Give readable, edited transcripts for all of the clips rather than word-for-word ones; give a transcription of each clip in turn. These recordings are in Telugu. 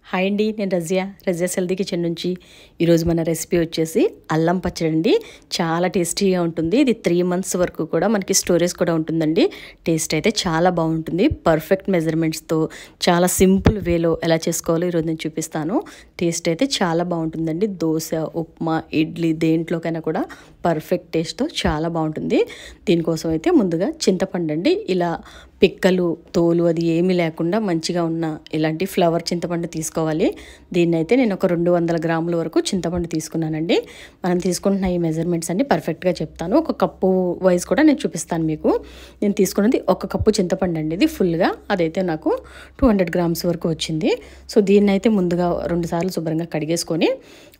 హాయ్ అండి, నేను రజియా హెల్దీ కిచెన్ నుంచి. ఈరోజు మన రెసిపీ వచ్చేసి అల్లం పచ్చడి అండి. చాలా టేస్టీగా ఉంటుంది. ఇది 3 months వరకు కూడా మనకి స్టోరేజ్ కూడా ఉంటుందండి. టేస్ట్ అయితే చాలా బాగుంటుంది. పర్ఫెక్ట్ మెజర్మెంట్స్తో చాలా సింపుల్ వేలో ఎలా చేసుకోవాలో ఈరోజు నేను చూపిస్తాను. టేస్ట్ అయితే చాలా బాగుంటుందండి. దోశ, ఉప్మా, ఇడ్లీ దేంట్లోకైనా కూడా పర్ఫెక్ట్ టేస్ట్తో చాలా బాగుంటుంది. దీనికోసం అయితే ముందుగా చింతపండు అండి, ఇలా పిక్కలు తోలు అది ఏమీ లేకుండా మంచిగా ఉన్న ఇలాంటి ఫ్లవర్ చింతపండు తీసుకోవాలి. దీన్ని అయితే నేను ఒక 200 గ్రాముల వరకు చింతపండు తీసుకున్నానండి. మనం తీసుకుంటున్న ఈ మెజర్మెంట్స్ అన్ని పర్ఫెక్ట్గా చెప్తాను. ఒక కప్పు వైజ్ కూడా నేను చూపిస్తాను మీకు. నేను తీసుకున్నది 1 కప్పు చింతపండు అండి. ఇది ఫుల్గా అదైతే నాకు 200 గ్రామ్స్ వరకు వచ్చింది. సో దీన్ని అయితే ముందుగా 2 సార్లు శుభ్రంగా కడిగేసుకొని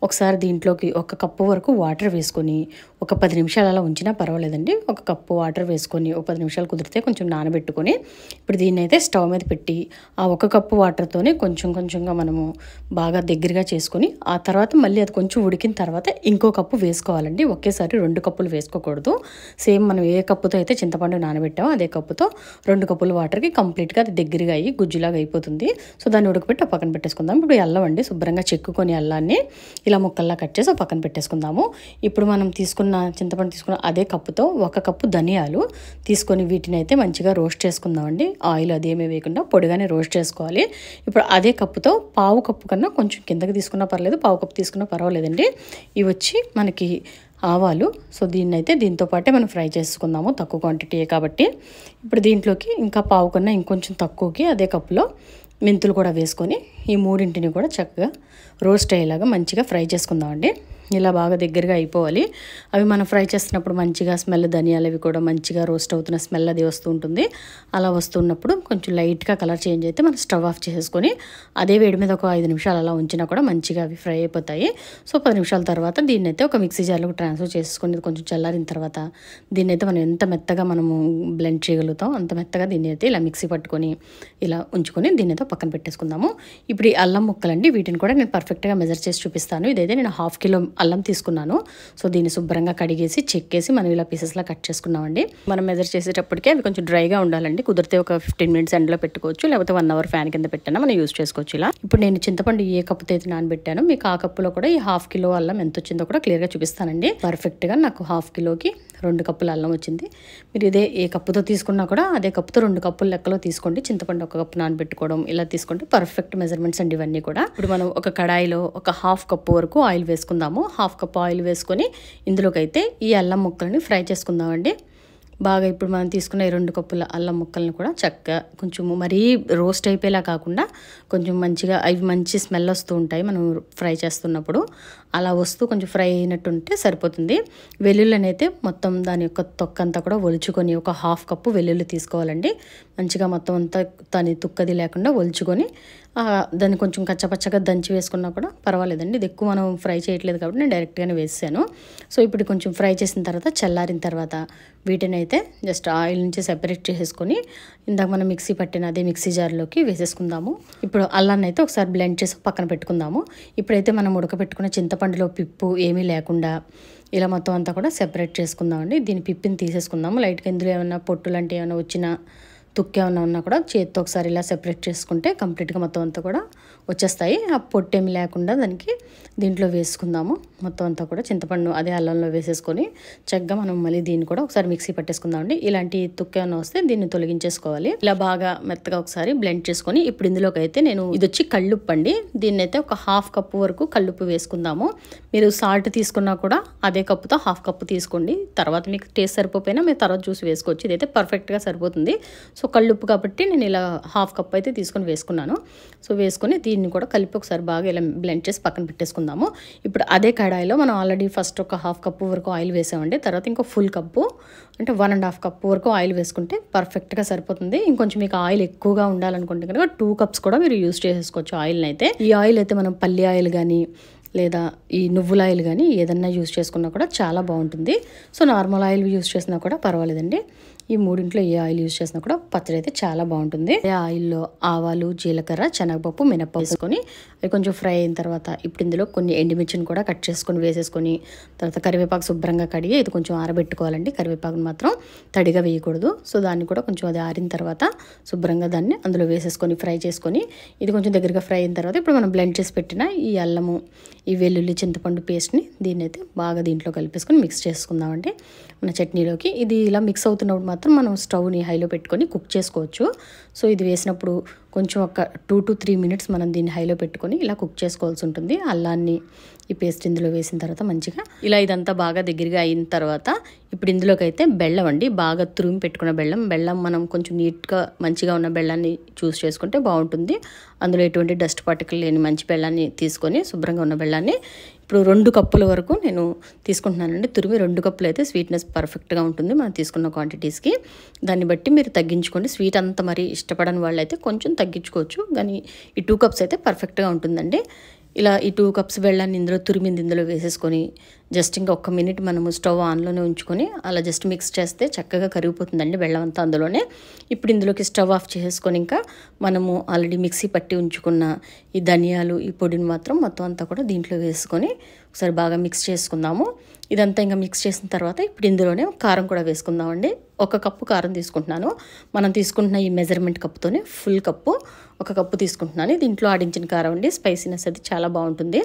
ఒకసారి దీంట్లోకి 1 కప్పు వరకు వాటర్ వేసుకొని ఒక 10 నిమిషాలు అలా ఉంచినా పర్వాలేదండి. 1 కప్పు వాటర్ వేసుకొని ఒక 10 నిమిషాలు కుదిరితే కొంచెం నానబెట్టుకొని ఇప్పుడు దీన్ని అయితే స్టవ్ మీద పెట్టి ఆ 1 కప్పు వాటర్తోనే కొంచెంగా మనము బాగా దగ్గరగా చేసుకొని ఆ తర్వాత మళ్ళీ అది కొంచెం ఉడికిన తర్వాత ఇంకో కప్పు వేసుకోవాలండి. ఒకేసారి 2 కప్పులు వేసుకోకూడదు. సేమ్ మనం ఏ కప్పుతో అయితే చింతపండు నానబెట్టామో అదే కప్పుతో 2 కప్పుల వాటర్కి కంప్లీట్గా అది దగ్గరగా అయ్యి గుజ్జులాగా అయిపోతుంది. సో దాన్ని ఉడకబెట్టి ఆ పక్కన పెట్టేసుకుందాం. ఇప్పుడు అల్లం అండి, శుభ్రంగా చెక్కుకొని అల్లాన్ని ఇలా ముక్కల్లా కట్ చేసి పక్కన పెట్టేసుకుందాము. ఇప్పుడు మనం చింతపండు తీసుకున్న అదే కప్పుతో 1 కప్పు ధనియాలు తీసుకొని వీటిని అయితే మంచిగా రోస్ట్ చేసుకుందామండి. ఆయిల్ అదేమీ వేయకుండా పొడిగానే రోస్ట్ చేసుకోవాలి. ఇప్పుడు అదే కప్పుతో 1/2 కప్పు కన్నా కొంచెం కిందకి తీసుకున్నా పర్లేదు, 1/2 కప్పు తీసుకున్నా పర్వాలేదండి. ఇవి వచ్చి మనకి ఆవాలు. సో దీన్ని అయితే దీంతో పాటే మనం ఫ్రై చేసుకుందాము, తక్కువ క్వాంటిటీయే కాబట్టి. ఇప్పుడు దీంట్లోకి ఇంకా 1/2 కన్నా ఇంకొంచెం తక్కువకి అదే కప్పులో మెంతులు కూడా వేసుకొని ఈ మూడింటిని కూడా చక్కగా రోస్ట్ అయ్యేలాగా మంచిగా ఫ్రై చేసుకుందామండి. ఇలా బాగా దగ్గరగా అయిపోవాలి. అవి మనం ఫ్రై చేస్తున్నప్పుడు మంచిగా స్మెల్, ధనియాలు అవి కూడా మంచిగా రోస్ట్ అవుతున్న స్మెల్ అది వస్తూ ఉంటుంది. అలా వస్తున్నప్పుడు కొంచెం లైట్గా కలర్ చేంజ్ అయితే మనం స్టవ్ ఆఫ్ చేసేసుకొని అదే వేడి మీద ఒక 5 నిమిషాలు అలా ఉంచినా కూడా మంచిగా అవి ఫ్రై అయిపోతాయి. సో 10 నిమిషాల తర్వాత దీన్ని అయితే ఒక మిక్సీ జార్లోకి ట్రాన్స్ఫర్ చేసుకొని కొంచెం చల్లారిన తర్వాత దీన్ని అయితే మనం ఎంత మెత్తగా మనము బ్లెండ్ చేయగలుగుతాం అంత మెత్తగా దీన్ని అయితే ఇలా మిక్సీ పట్టుకొని ఇలా ఉంచుకొని దీన్ని అయితే పక్కన పెట్టేసుకుందాము. ఇప్పుడు ఈ అల్లం ముక్కలండి, వీటిని కూడా నేను పర్ఫెక్ట్గా మెజర్ చేసి చూపిస్తాను. ఇదైతే నేను 1/2 కిలో అల్లం తీసుకున్నాను. సో దీన్ని శుభ్రంగా కడిగేసి చెక్కేసి మనం ఇలా పీసెస్లా కట్ చేసుకున్నామండి. మనం మెజర్ చేసేటప్పటికే అవి కొంచెం డ్రైగా ఉండాలండి. కుదిరితే ఒక 15 minutes ఎండలో పెట్టుకోవచ్చు, లేకపోతే 1 hour ఫ్యాన్ కింద పెట్టినా మనం యూజ్ చేసుకోవచ్చు. ఇలా ఇప్పుడు నేను చింతపండు ఏ కప్పుతో అయితే నానబెట్టాను మీకు ఆ కప్పులో కూడా ఈ 1/2 కిలో అల్లం ఎంత వచ్చిందో కూడా క్లియర్గా చూపిస్తానండి. పర్ఫెక్ట్గా నాకు 1/2 కిలోకి 2 కప్పుల అల్లం వచ్చింది. మీరు ఇదే ఏ కప్పుతో తీసుకున్నా కూడా అదే కప్పుతో 2 కప్పుల లెక్కలో తీసుకోండి. చింతపండు 1 కప్పు నానబెట్టుకోవడం ఇలా తీసుకుంటే పర్ఫెక్ట్ మెజర్మెంట్స్ అండి ఇవన్నీ కూడా. ఇప్పుడు మనం ఒక కడాయిలో ఒక 1/2 కప్పు వరకు ఆయిల్ వేసుకుందాము. 1/2 కప్పు ఆయిల్ వేసుకొని ఇందులోకి అయితే ఈ అల్లం ముక్కల్ని ఫ్రై చేసుకుందామండి. బాగా ఇప్పుడు మనం తీసుకున్న ఈ 2 కప్పుల అల్లం ముక్కల్ని కూడా చక్కగా కొంచెం మరీ రోస్ట్ అయిపోయేలా కాకుండా కొంచెం మంచిగా అవి మంచి స్మెల్ వస్తూ ఉంటాయి మనం ఫ్రై చేస్తున్నప్పుడు. అలా వస్తూ కొంచెం ఫ్రై అయినట్టు ఉంటే సరిపోతుంది. వెల్లుల్లిని అయితే మొత్తం దాని యొక్క తొక్కంతా కూడా ఒలుచుకొని ఒక 1/2 కప్పు వెల్లుల్లి తీసుకోవాలండి. మంచిగా మొత్తం అంతా దాని తుక్కది లేకుండా ఒలుచుకొని దాన్ని కొంచెం కచ్చపచ్చగా దంచి వేసుకున్నా కూడా పర్వాలేదండి. ఇది ఎక్కువ మనం ఫ్రై చేయట్లేదు కాబట్టి నేను డైరెక్ట్గానే వేసాను. సో ఇప్పుడు కొంచెం ఫ్రై చేసిన తర్వాత చల్లారిన తర్వాత వీటిని అయితే జస్ట్ ఆయిల్ నుంచి సెపరేట్ చేసేసుకొని ఇందాక మనం మిక్సీ పట్టిన అదే మిక్సీ జార్లోకి వేసేసుకుందాము. ఇప్పుడు అల్లాన్ని అయితే ఒకసారి బ్లెండ్ చేసి పక్కన పెట్టుకుందాము. ఇప్పుడైతే మనం ఉడకబెట్టుకున్న చింతపండులో పిప్పు ఏమీ లేకుండా ఇలా మొత్తం అంతా కూడా సెపరేట్ చేసుకుందామండి. దీని పిప్పిని తీసేసుకుందాము. లైట్గా ఇందులో ఏమైనా పొట్టు లాంటివి ఏమైనా వచ్చినా తుక్కు ఏమైనా ఉన్నా కూడా చేతితో ఒకసారి ఇలా సెపరేట్ చేసుకుంటే కంప్లీట్గా మొత్తం అంతా కూడా వచ్చేస్తాయి. ఆ పొట్టు ఏమి లేకుండా దానికి దీంట్లో వేసుకుందాము. మొత్తం అంతా కూడా చింతపండు అదే అల్లంలో వేసేసుకొని చక్కగా మనం మళ్ళీ దీన్ని కూడా ఒకసారి మిక్సీ పట్టేసుకుందామండి. ఇలాంటి తుక్కు ఏమైనా వస్తే దీన్ని తొలగించేసుకోవాలి. ఇలా బాగా మెత్తగా ఒకసారి బ్లెండ్ చేసుకొని ఇప్పుడు ఇందులోకి అయితే నేను ఇది వచ్చి కళ్ళుప్పు అండి. దీన్ని అయితే ఒక 1/2 కప్పు వరకు కళ్ళుప్పు వేసుకుందాము. మీరు సాల్ట్ తీసుకున్నా కూడా అదే కప్పుతో 1/2 కప్పు తీసుకోండి. తర్వాత మీకు టేస్ట్ సరిపోయినా మీరు తర్వాత చూసి వేసుకోవచ్చు. ఇదైతే పర్ఫెక్ట్గా సరిపోతుంది. సో కళ్ళుప్పు కాబట్టి నేను ఇలా 1/2 కప్పు అయితే తీసుకొని వేసుకున్నాను. సో వేసుకొని దీన్ని కూడా కలిపి ఒకసారి బాగా ఇలా బ్లెండ్ చేసి పక్కన పెట్టేసుకుందాము. ఇప్పుడు అదే కడాయిలో మనం ఆల్రెడీ ఫస్ట్ ఒక 1/2 కప్పు వరకు ఆయిల్ వేసామండి. తర్వాత ఇంకో ఫుల్ కప్పు అంటే 1.5 కప్పు వరకు ఆయిల్ వేసుకుంటే పర్ఫెక్ట్గా సరిపోతుంది. ఇంకొంచెం మీకు ఆయిల్ ఎక్కువగా ఉండాలనుకుంటే కనుక 2 cups కూడా మీరు యూజ్ చేసుకోవచ్చు ఆయిల్ని అయితే. ఈ ఆయిల్ అయితే మనం పల్లి ఆయిల్ కానీ లేదా ఈ నువ్వుల ఆయిల్ కానీ ఏదన్నా యూజ్ చేసుకున్నా కూడా చాలా బాగుంటుంది. సో నార్మల్ ఆయిల్ యూజ్ చేసినా కూడా పర్వాలేదండి. ఈ మూడింట్లో ఏ ఆయిల్ యూజ్ చేసినా కూడా పచ్చడి అయితే చాలా బాగుంటుంది. ఆయిల్లో ఆవాలు, జీలకర్ర, శనగపప్పు, మినపప్పు వేసుకొని అవి కొంచెం ఫ్రై అయిన తర్వాత ఇప్పుడు ఇందులో కొన్ని ఎండుమిర్చిని కూడా కట్ చేసుకొని వేసేసుకొని తర్వాత కరివేపాకు శుభ్రంగా కడిగి ఇది కొంచెం ఆరబెట్టుకోవాలండి. కరివేపాకుని మాత్రం తడిగా వేయకూడదు. సో దాన్ని కూడా కొంచెం అది ఆరిన తర్వాత శుభ్రంగా దాన్ని అందులో వేసేసుకొని ఫ్రై చేసుకొని ఇది కొంచెం దగ్గరగా ఫ్రై అయిన తర్వాత ఇప్పుడు మనం బ్లెండ్ చేసి పెట్టిన ఈ అల్లము, ఈ వెల్లుల్లి, చింతపండు పేస్ట్ని దీన్ని అయితే బాగా దీంట్లో కలిపేసుకొని మిక్స్ చేసుకుందామండి మన చట్నీలోకి. ఇది ఇలా మిక్స్ అవుతున్నప్పుడు మాత్రం మనం స్టవ్ని హైలో పెట్టుకొని కుక్ చేసుకోవచ్చు. సో ఇది వేసినప్పుడు కొంచెం ఒక 2 to 3 minutes మనం దీన్ని హైలో పెట్టుకొని ఇలా కుక్ చేసుకోవాల్సి ఉంటుంది. అల్లాన్ని ఈ పేస్ట్ ఇందులో వేసిన తర్వాత మంచిగా ఇలా ఇదంతా బాగా దగ్గరగా అయిన తర్వాత ఇప్పుడు ఇందులోకి అయితే బెల్లం అండి, బాగా తురిమి పెట్టుకున్న బెల్లం మనం కొంచెం నీట్గా మంచిగా ఉన్న బెల్లాన్ని చూస్ చేసుకుంటే బాగుంటుంది. అందులో ఎటువంటి డస్ట్ పార్టికల్ లేని మంచి బెల్లాన్ని తీసుకొని శుభ్రంగా ఉన్న బెల్లాన్ని ఇప్పుడు 2 కప్పుల వరకు నేను తీసుకుంటున్నానండి. తురిమి 2 కప్పులు అయితే స్వీట్నెస్ పర్ఫెక్ట్గా ఉంటుంది మనం తీసుకున్న క్వాంటిటీస్కి. దాన్ని బట్టి మీరు తగ్గించుకోండి. స్వీట్ అంత మరి ఇష్టపడని వాళ్ళు అయితే కొంచెం తగ్గించుకోవచ్చు, కానీ ఈ 2 కప్స్ అయితే పర్ఫెక్ట్గా ఉంటుందండి. ఇలా ఈ 2 కప్స్ బెల్లాన్ని ఇందులో తురిమింది ఇందులో వేసేసుకొని జస్ట్ ఇంకా 1 minute మనము స్టవ్ ఆన్లోనే ఉంచుకొని అలా జస్ట్ మిక్స్ చేస్తే చక్కగా కరిగిపోతుందండి బెల్లం అంతా అందులోనే. ఇప్పుడు ఇందులోకి స్టవ్ ఆఫ్ చేసుకొని ఇంకా మనము ఆల్రెడీ మిక్సీ పట్టి ఉంచుకున్న ఈ ధనియాలు, ఈ పొడిని మాత్రం మొత్తం అంతా కూడా దీంట్లో వేసుకొని ఒకసారి బాగా మిక్స్ చేసుకుందాము. ఇదంతా ఇంకా మిక్స్ చేసిన తర్వాత ఇప్పుడు ఇందులోనే కారం కూడా వేసుకుందామండి. 1 కప్పు కారం తీసుకుంటున్నాను. మనం తీసుకుంటున్న ఈ మెజర్మెంట్ కప్పుతోనే ఫుల్ కప్పు 1 కప్పు తీసుకుంటున్నాను. దీంట్లో ఆడించిన కారం అండి. స్పైసీనెస్ అది చాలా బాగుంటుంది.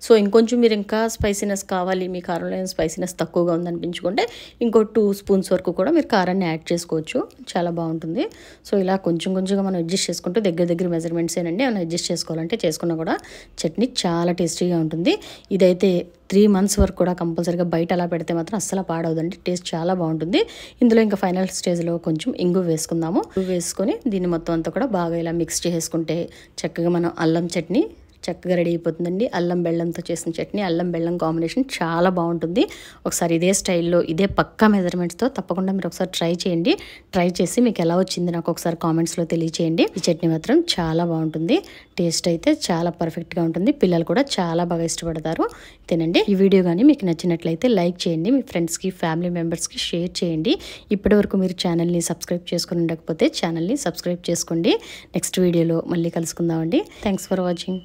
సో ఇంకొంచెం మీరు ఇంకా స్పైసీనెస్ కావాలి, మీ కారంలో స్పైసీనెస్ తక్కువగా ఉందనిపించుకుంటే ఇంకో 2 spoons వరకు కూడా మీరు కారాన్ని యాడ్ చేసుకోవచ్చు, చాలా బాగుంటుంది. సో ఇలా కొంచెంగా మనం అడ్జస్ట్ చేసుకుంటూ దగ్గర మెజర్మెంట్స్ ఏనండి, ఏమైనా అడ్జస్ట్ చేసుకోవాలంటే చేసుకున్నా కూడా చట్నీ చాలా టేస్టీగా ఉంటుంది. ఇదైతే 3 months వరకు కూడా కంపల్సరీగా బయట అలా పెడితే మాత్రం అస్సలు పాడవదండి, టేస్ట్ చాలా బాగుంటుంది. ఇందులో ఇంకా ఫైనల్ స్టేజ్లో కొంచెం ఇంగు వేసుకుందాము. వేసుకొని దీన్ని మొత్తం అంతా కూడా బాగా ఇలా మిక్స్ చేసుకుంటే చక్కగా మనం అల్లం చట్నీ చక్కగా రెడీ అయిపోతుందండి. అల్లం బెల్లంతో చేసిన చట్నీ, అల్లం బెల్లం కాంబినేషన్ చాలా బాగుంటుంది. ఒకసారి ఇదే స్టైల్లో ఇదే పక్కా మెజర్మెంట్స్తో తప్పకుండా మీరు ఒకసారి ట్రై చేయండి. ట్రై చేసి మీకు ఎలా వచ్చింది నాకు ఒకసారి కామెంట్స్లో తెలియచేయండి. ఈ చట్నీ మాత్రం చాలా బాగుంటుంది, టేస్ట్ అయితే చాలా పర్ఫెక్ట్గా ఉంటుంది. పిల్లలు కూడా చాలా బాగా ఇష్టపడతారు. తినండి. ఈ వీడియో కానీ మీకు నచ్చినట్లయితే లైక్ చేయండి, మీ ఫ్రెండ్స్కి, ఫ్యామిలీ మెంబర్స్కి షేర్ చేయండి. ఇప్పటివరకు మీరు ఛానల్ని సబ్స్క్రైబ్ చేసుకుని ఉండకపోతే ఛానల్ని సబ్స్క్రైబ్ చేసుకోండి. నెక్స్ట్ వీడియోలో మళ్ళీ కలుసుకుందామండి. Thanks for watching.